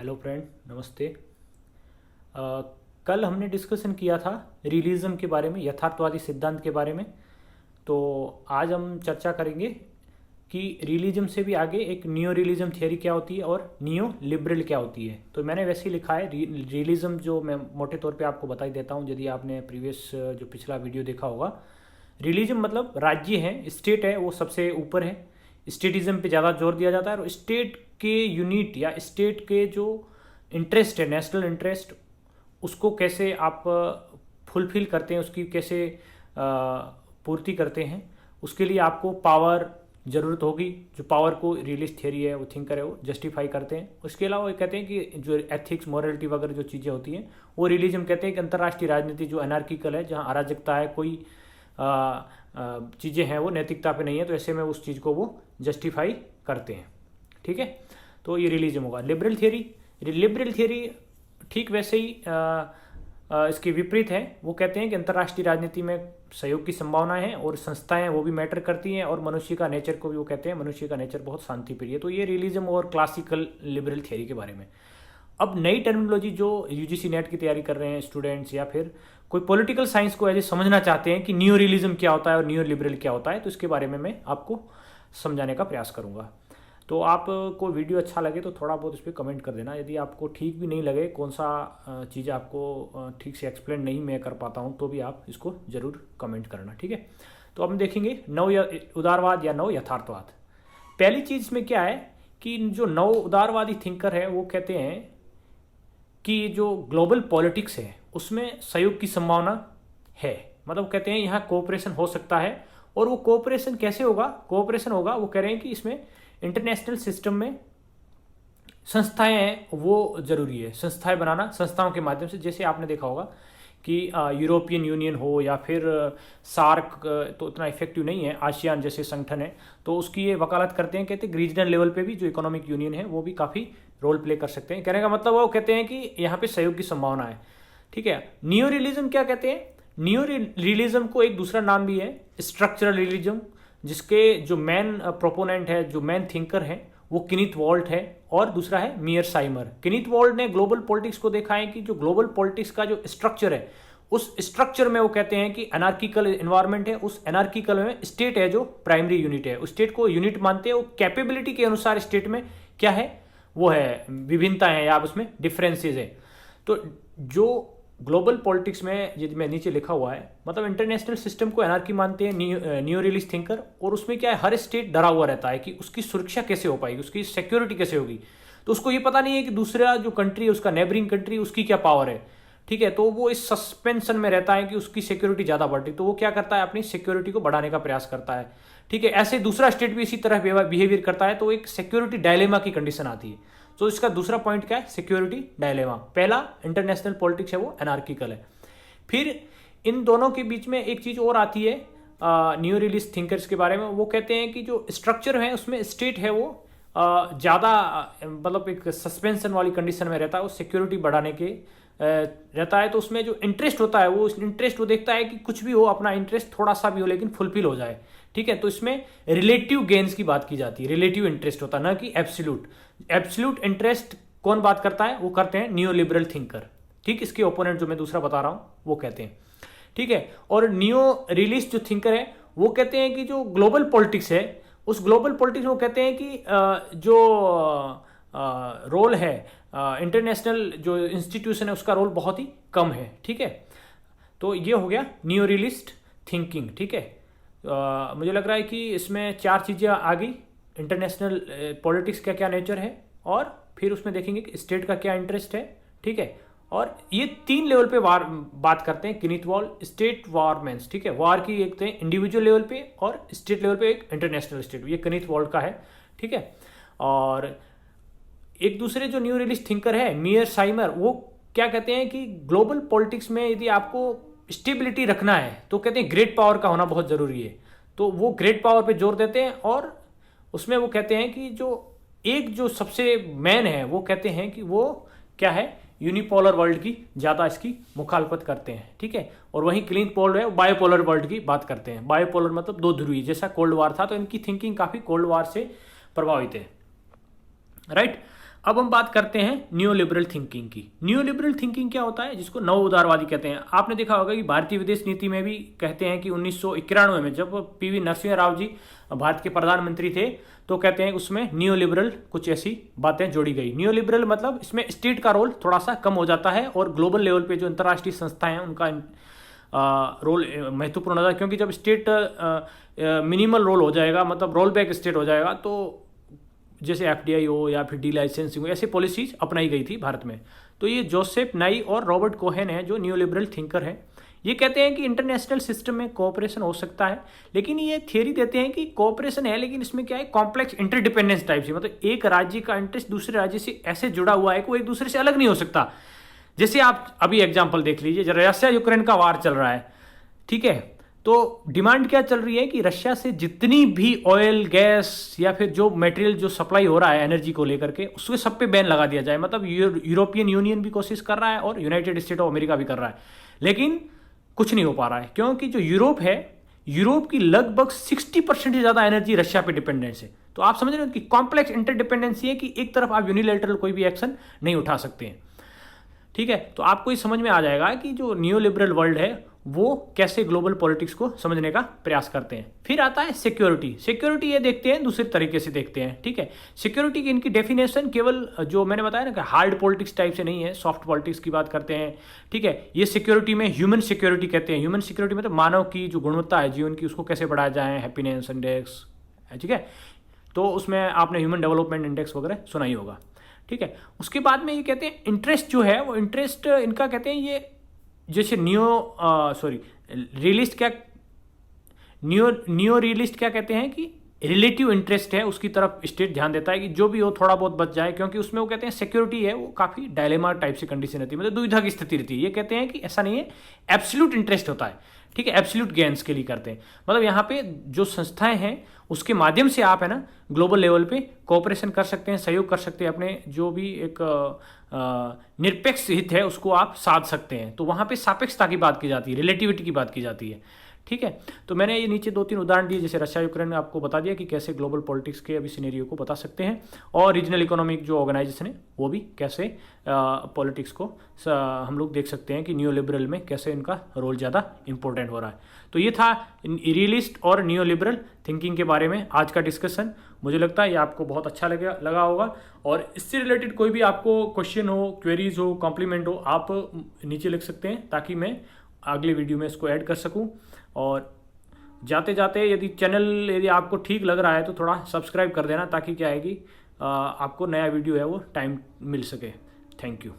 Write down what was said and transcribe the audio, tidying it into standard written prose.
Hello friend, नमस्ते। कल हमने डिस्कशन किया था रियलिज्म के बारे में, यथार्थवादी सिद्धांत के बारे में। तो आज हम चर्चा करेंगे कि रियलिज्म से भी आगे एक नियो रियलिज्म थियरी क्या होती है और नियो लिबरल क्या होती है। तो मैंने वैसे ही लिखा है रियलिज्म, जो मैं मोटे तौर पे आपको बता ही देता हूँ यदि आपने प्रीवियस जो पिछला वीडियो देखा होगा। रियलिज्म मतलब राज्य है, स्टेट है, वो सबसे ऊपर है। स्टेटिज्म पे ज़्यादा जोर दिया जाता है और स्टेट के यूनिट या स्टेट के जो इंटरेस्ट है, नेशनल इंटरेस्ट, उसको कैसे आप फुलफिल करते हैं, उसकी कैसे पूर्ति करते हैं, उसके लिए आपको पावर ज़रूरत होगी। जो पावर को रियलिस्ट थियरी है, वो थिंकर है, वो जस्टिफाई करते हैं। उसके अलावा वो कहते हैं कि जो एथिक्स, मॉरलिटी वगैरह जो चीज़ें होती हैं, वो रियलिज्म कहते हैं कि अंतर्राष्ट्रीय राजनीति जो अनार्किकल है, जहाँ अराजकता है, कोई चीज़ें हैं वो नैतिकता पे नहीं है, तो ऐसे में उस चीज़ को वो जस्टिफाई करते हैं। ठीक है, तो ये रियलिज्म होगा। लिबरल थियरी ठीक वैसे ही इसके विपरीत है। वो कहते हैं कि अंतर्राष्ट्रीय राजनीति में सहयोग की संभावना है और संस्थाएं वो भी मैटर करती हैं, और मनुष्य का नेचर को भी वो कहते हैं मनुष्य का नेचर बहुत शांति प्रिय है। तो ये रियलिज्म और क्लासिकल लिबरल थियरी के बारे में। अब नई टर्मिनोलॉजी जो यूजीसी नेट की तैयारी कर रहे हैं स्टूडेंट्स, या फिर कोई पॉलिटिकल साइंस को ऐसे समझना चाहते हैं कि न्यू रियलिज्म क्या होता है और न्यू लिबरल क्या होता है, तो इसके बारे में मैं आपको समझाने का प्रयास करूंगा। तो आपको वीडियो अच्छा लगे तो थोड़ा बहुत इस पर कमेंट कर देना। यदि आपको ठीक भी नहीं लगे, कौन सा चीज़ आपको ठीक से एक्सप्लेन नहीं मैं कर पाता हूँ, तो भी आप इसको ज़रूर कमेंट करना। ठीक है, तो अब हम देखेंगे नव उदारवाद या नव यथार्थवाद। पहली चीज़ इसमें क्या है कि जो नव उदारवादी थिंकर है वो कहते हैं कि जो ग्लोबल पॉलिटिक्स है उसमें सहयोग की संभावना है। मतलब कहते हैं यहाँ कोऑपरेशन हो सकता है, और वो कोऑपरेशन कैसे होगा? कोऑपरेशन होगा, वो कह रहे हैं कि इसमें इंटरनेशनल सिस्टम में संस्थाएं हैं वो ज़रूरी है। संस्थाएं बनाना, संस्थाओं के माध्यम से, जैसे आपने देखा होगा कि यूरोपियन यूनियन हो या फिर सार्क, तो इतना इफेक्टिव नहीं है। आसियान जैसे संगठन है तो उसकी ये वकालत करते हैं, कहते हैं रीजनल लेवल पे भी जो इकोनॉमिक यूनियन है वो भी काफ़ी रोल प्ले कर सकते हैं। कहने का मतलब वो कहते हैं कि यहाँ पे सहयोग की संभावना है। ठीक है, नियो रियलिज्म क्या कहते हैं? नियो रियलिज्म को एक दूसरा नाम भी है स्ट्रक्चरल रियलिज्म, जिसके जो मेन प्रोपोनेंट है, जो मेन थिंकर है, वो किनीथ वॉल्ट है, और दूसरा है मियर साइमर। किनीथ वॉल्ट ने ग्लोबल पॉलिटिक्स को देखा है कि जो ग्लोबल पॉलिटिक्स का जो स्ट्रक्चर है, उस स्ट्रक्चर में वो कहते हैं कि एनार्किकल एनवायरनमेंट है। उस एनार्किकल में स्टेट है जो प्राइमरी यूनिट है, उस स्टेट को यूनिट मानते हैं। वो कैपेबिलिटी के अनुसार स्टेट में क्या है, वो है विभिन्नता है या उसमें डिफरेंसेस है। तो जो ग्लोबल पॉलिटिक्स में, यदि मैं नीचे लिखा हुआ है, मतलब इंटरनेशनल सिस्टम को एनार्की मानते हैं नियो रियलिस्ट थिंकर, और उसमें क्या है, हर स्टेट डरा हुआ रहता है कि उसकी सुरक्षा कैसे हो पाएगी, उसकी सिक्योरिटी कैसे होगी। तो उसको ये पता नहीं है कि दूसरा जो कंट्री है, उसका नेबरिंग कंट्री, उसकी क्या पावर है। ठीक है, तो वो इस सस्पेंशन में रहता है कि उसकी सिक्योरिटी ज़्यादा बढ़ रही, तो वो क्या करता है, अपनी सिक्योरिटी को बढ़ाने का प्रयास करता है। ठीक है, ऐसे दूसरा स्टेट भी इसी तरह बिहेवियर करता है, तो एक सिक्योरिटी डायलेमा की कंडीशन आती है। तो इसका दूसरा पॉइंट क्या है, सिक्योरिटी डायलेमा। पहला इंटरनेशनल पॉलिटिक्स है वो एनार्किकल है। फिर इन दोनों के बीच में एक चीज और आती है न्यू रियलिस्ट थिंकर्स के बारे में। वो कहते हैं कि जो स्ट्रक्चर है उसमें स्टेट है वो ज़्यादा मतलब एक सस्पेंशन वाली कंडीशन में रहता है, वो सिक्योरिटी बढ़ाने के रहता है। तो उसमें जो इंटरेस्ट होता है, वो इंटरेस्ट वो देखता है कि कुछ भी हो, अपना इंटरेस्ट थोड़ा सा भी हो लेकिन फुलफिल हो जाए। ठीक है, तो इसमें रिलेटिव गेन्स की बात की जाती है। रिलेटिव इंटरेस्ट होता है, ना कि एब्सोल्यूट। एब्सोल्यूट इंटरेस्ट कौन बात करता है? वो करते हैं नियो लिबरल थिंकर। ठीक, इसके ओपोनेंट जो मैं दूसरा बता रहा हूं वो कहते हैं। ठीक है, और नियो रियलिस्ट जो थिंकर है वो कहते हैं कि जो ग्लोबल पॉलिटिक्स है, उस ग्लोबल पॉलिटिक्स में वो कहते हैं कि जो रोल है इंटरनेशनल जो इंस्टीट्यूशन है, उसका रोल बहुत ही कम है। ठीक है, तो ये हो गया नियो रियलिस्ट थिंकिंग। ठीक है, मुझे लग रहा है कि इसमें चार चीज़ें आ गई। इंटरनेशनल पॉलिटिक्स का क्या नेचर है, और फिर उसमें देखेंगे कि स्टेट का क्या इंटरेस्ट है। ठीक है, और ये तीन लेवल पे वार बात करते हैं किनीथ वॉल्ट, स्टेट वारमेंस। ठीक है, वार की एक इंडिविजुअल लेवल पे और स्टेट लेवल पे एक इंटरनेशनल स्टेट, ये किनीथ वॉल्ट का है। ठीक है, और एक दूसरे जो न्यू रियलिस्ट थिंकर है मियर साइमर, वो क्या कहते हैं कि ग्लोबल पॉलिटिक्स में यदि आपको स्टेबिलिटी रखना है तो कहते हैं ग्रेट पावर का होना बहुत जरूरी है। तो वो ग्रेट पावर पे जोर देते हैं, और उसमें वो कहते हैं कि जो सबसे मेन है, वो कहते हैं कि वो क्या है, यूनिपोलर वर्ल्ड की ज़्यादा इसकी मुखालफत करते हैं। ठीक है, और वहीं क्लीन पोलर है, बायोपोलर वर्ल्ड की बात करते हैं। बायोपोलर मतलब दो ध्रुवीय, जैसा कोल्ड वार था, तो इनकी थिंकिंग काफ़ी कोल्ड वार से प्रभावित है। राइट, अब हम बात करते हैं न्यू लिबरल थिंकिंग की। न्यू लिबरल थिंकिंग क्या होता है, जिसको नव उदारवादी कहते हैं। आपने देखा होगा कि भारतीय विदेश नीति में भी कहते हैं कि 1991 में जब पीवी नरसिम्हा राव जी भारत के प्रधानमंत्री थे तो कहते हैं उसमें न्यू लिबरल कुछ ऐसी बातें जोड़ी गई। न्यू लिबरल मतलब इसमें स्टेट का रोल थोड़ा सा कम हो जाता है और ग्लोबल लेवल पे जो अंतर्राष्ट्रीय संस्थाएं हैं उनका रोल महत्वपूर्ण होता है, क्योंकि जब स्टेट मिनिमल रोल हो जाएगा, मतलब रोल बैक स्टेट हो जाएगा, तो जैसे एफडीआई हो या फिर डी लाइसेंसिंग हो, ऐसे पॉलिसीज अपनाई गई थी भारत में। तो ये जोसेफ नाई और रॉबर्ट कोहेन है जो न्यू लिबरल थिंकर है। ये कहते हैं कि इंटरनेशनल सिस्टम में कोऑपरेशन हो सकता है, लेकिन ये थियरी देते हैं कि कोऑपरेशन है लेकिन इसमें क्या है, कॉम्प्लेक्स इंटरडिपेंडेंस टाइप से, मतलब एक राज्य का इंटरेस्ट दूसरे राज्य से ऐसे जुड़ा हुआ है कि वो एक दूसरे से अलग नहीं हो सकता। जैसे आप अभी एग्जाम्पल देख लीजिए, जब रशिया यूक्रेन का वार चल रहा है, ठीक है, तो डिमांड क्या चल रही है कि रशिया से जितनी भी ऑयल गैस या फिर जो मटेरियल जो सप्लाई हो रहा है एनर्जी को लेकर के, उसके सब पे बैन लगा दिया जाए। मतलब यूरोपियन यूनियन भी कोशिश कर रहा है और यूनाइटेड स्टेट ऑफ अमेरिका भी कर रहा है, लेकिन कुछ नहीं हो पा रहा है, क्योंकि जो यूरोप है, यूरोप की लगभग 60% से ज़्यादा एनर्जी रशिया पे डिपेंडेंस है। तो आप समझ रहे हो कि कॉम्प्लेक्स इंटरडिपेंडेंसी है कि एक तरफ आप यूनिलैटरल कोई भी एक्शन नहीं उठा सकते हैं, ठीक है। तो आपको ये समझ में आ जाएगा कि जो न्यू लिबरल वर्ल्ड है वो कैसे ग्लोबल पॉलिटिक्स को समझने का प्रयास करते हैं। फिर आता है सिक्योरिटी। सिक्योरिटी ये देखते हैं दूसरे तरीके से देखते हैं, ठीक है। सिक्योरिटी की इनकी डेफिनेशन केवल जो मैंने बताया ना कि हार्ड पॉलिटिक्स टाइप से नहीं है, सॉफ्ट पॉलिटिक्स की बात करते हैं, ठीक है। ये सिक्योरिटी में ह्यूमन सिक्योरिटी कहते हैं। ह्यूमन सिक्योरिटी मतलब मानव की जो गुणवत्ता है जीवन की, उसको कैसे बढ़ाया जाए, हैप्पीनेस इंडेक्स, ठीक है। तो उसमें आपने ह्यूमन डेवलपमेंट इंडेक्स वगैरह सुना ही होगा, ठीक है। उसके बाद में ये कहते हैं इंटरेस्ट जो है वो इंटरेस्ट इनका कहते हैं ये जैसे रियलिस्ट क्या, न्यो रियलिस्ट क्या कहते हैं कि रिलेटिव इंटरेस्ट है उसकी तरफ स्टेट ध्यान देता है कि जो भी हो थोड़ा बहुत बच जाए, क्योंकि उसमें वो कहते हैं सिक्योरिटी है वो काफ़ी डायलेमा टाइप से कंडीशन रहती है, मतलब दुविधा की स्थिति रहती है। ये कहते हैं कि ऐसा नहीं है, एब्सोल्यूट इंटरेस्ट होता है, ठीक है, एब्सोल्यूट गेन्स के लिए करते हैं। मतलब यहाँ पे जो संस्थाएं हैं उसके माध्यम से आप है ना ग्लोबल लेवल पे कोऑपरेशन कर सकते हैं, सहयोग कर सकते हैं, अपने जो भी एक निरपेक्ष हित है उसको आप साध सकते हैं। तो वहाँ पे सापेक्षता की बात की जाती है, रिलेटिविटी की बात की जाती है, ठीक है। तो मैंने ये नीचे 2-3 उदाहरण दिए, जैसे रशिया यूक्रेन ने आपको बता दिया कि कैसे ग्लोबल पॉलिटिक्स के अभी सिनेरियो को बता सकते हैं, और रीजनल इकोनॉमिक जो ऑर्गेनाइजेशन है वो भी कैसे पॉलिटिक्स को हम लोग देख सकते हैं कि न्यू लिबरल में कैसे इनका रोल ज़्यादा इंपॉर्टेंट हो रहा है। तो ये था रियलिस्ट और न्यू लिबरल थिंकिंग के बारे में आज का डिस्कशन। मुझे लगता है ये आपको बहुत अच्छा लगा होगा, और इससे रिलेटेड कोई भी आपको क्वेश्चन हो, क्वेरीज हो, कॉम्प्लीमेंट हो, आप नीचे लिख सकते हैं ताकि मैं अगले वीडियो में इसको ऐड कर सकूं। और जाते जाते यदि आपको ठीक लग रहा है तो थोड़ा सब्सक्राइब कर देना, ताकि क्या है कि आपको नया वीडियो है वो टाइम मिल सके। Thank you.